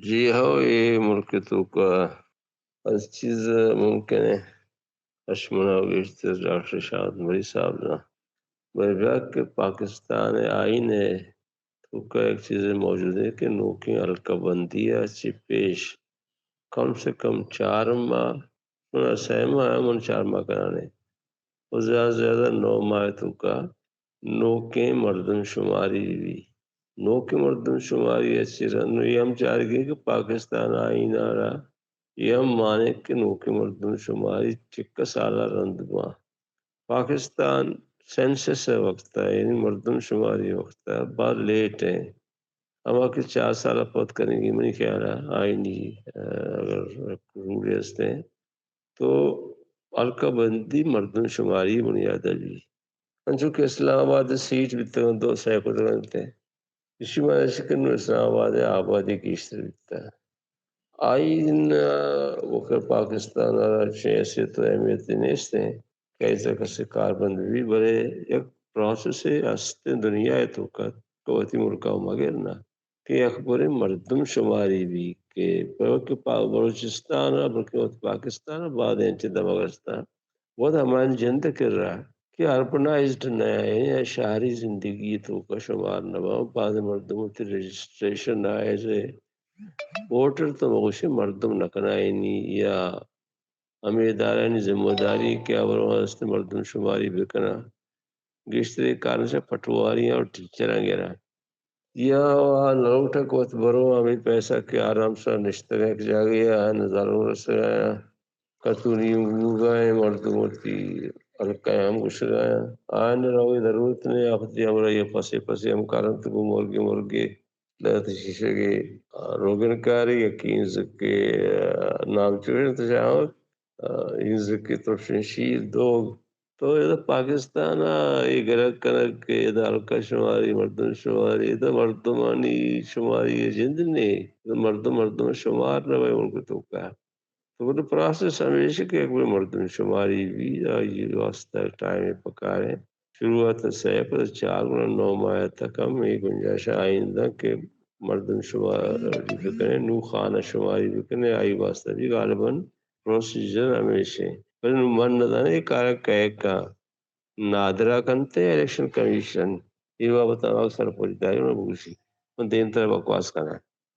جی ہاں، یہ ملک تو کا ہر چیز ممکن ہے. اشمنا گشت ڈاکٹر شاہد مری صاحب نا بھائی کہ پاکستان آئین ہے تو کا ایک چیز موجود ہے کہ نوکی حلقہ بندی اچھی پیش کم سے کم 4 ماہ سہ ماہ ہے من 4 ماہ کرانے اور زیادہ سے زیادہ 9 ماہ تو کا نوکیں مردم شماری بھی نوکیں مردم شماری اچھی رن یہ ہم چاہ رہے کہ پاکستان آئین آ رہا یہ ہم مانے کہ نوکیں مردم شماری چکا سالہ رندما پاکستان سینسس ہے وقت ہے یعنی مردم شماری وقت ہے بہت لیٹ ہے. ہم آ کے 4 سال پت کریں گے میں خیال ہے آئینی اگر رول ہستے ہیں تو حلقہ بندی مردم شماری بنیاد بھی چونکہ اسلام آباد سیٹ بھی 200 اسی وجہ سے کہ اسلام آباد آبادی کی اشتر بکتا ہے آئین وہ پاکستان حیثیت و اہمیت نیستے ہیں کیسے کیسے کاربند بھی بڑے ایک پروسیس ہے ہستے دنیا ہے تو قوتی ملکہ مگر نہ کہ اخبار مردم شماری بھی کہ بلوچستان بلکہ پاکستان بعد دمغستان بہت ہماری جنت کر رہا کہ اربنائزڈ نیا ہے یا شہری زندگی تو کا شمار نہ بعد مردموں کی رجسٹریشن نہ ایز اے ووٹر تو مغش مردم نکنائنی یا ہمیں ادارہ ذمہ داری کے ابرست مردم شماری بکنا گشتری کارن سے پٹواریاں اور ٹیچر وغیرہ یا لوٹک وت برو ہمیں پیسہ کے آرام سے نشترے جا گیا ضرور سے کتونی گائے مردمتی القیام گش گایا آنے رہو ضرورت نہیں آختی ہمارا یہ پسے پسے ہم کارن تو مرغے مرغے لت شیشے کے روگن کاری یقین کے نام چڑ تو جاؤ کی طرف شیر دو تو یہ پاکستان یہ گرک کنک کے حلقہ شماری مردم شماری یہ مردمانی شماری جند نہیں مردم شمار نہ ان کو تو کا تو وہ پروسیس ہمیشہ کہ ایک مردم شماری بھی یہ واسطہ ٹائم پکارے شروعات سے 4 9 ماہ تک ہم یہ گنجائش آئندہ کہ مردم شماری بھی کریں نو خانہ شماری بھی کریں آئی واسطہ بھی غالباً پروسیجر ہمیشہ من نہ دانے کار کا نادرا کنتے الیکشن کمیشن یہ بتا سر پوری داری میں بوسی دین طرح بکواس کرنا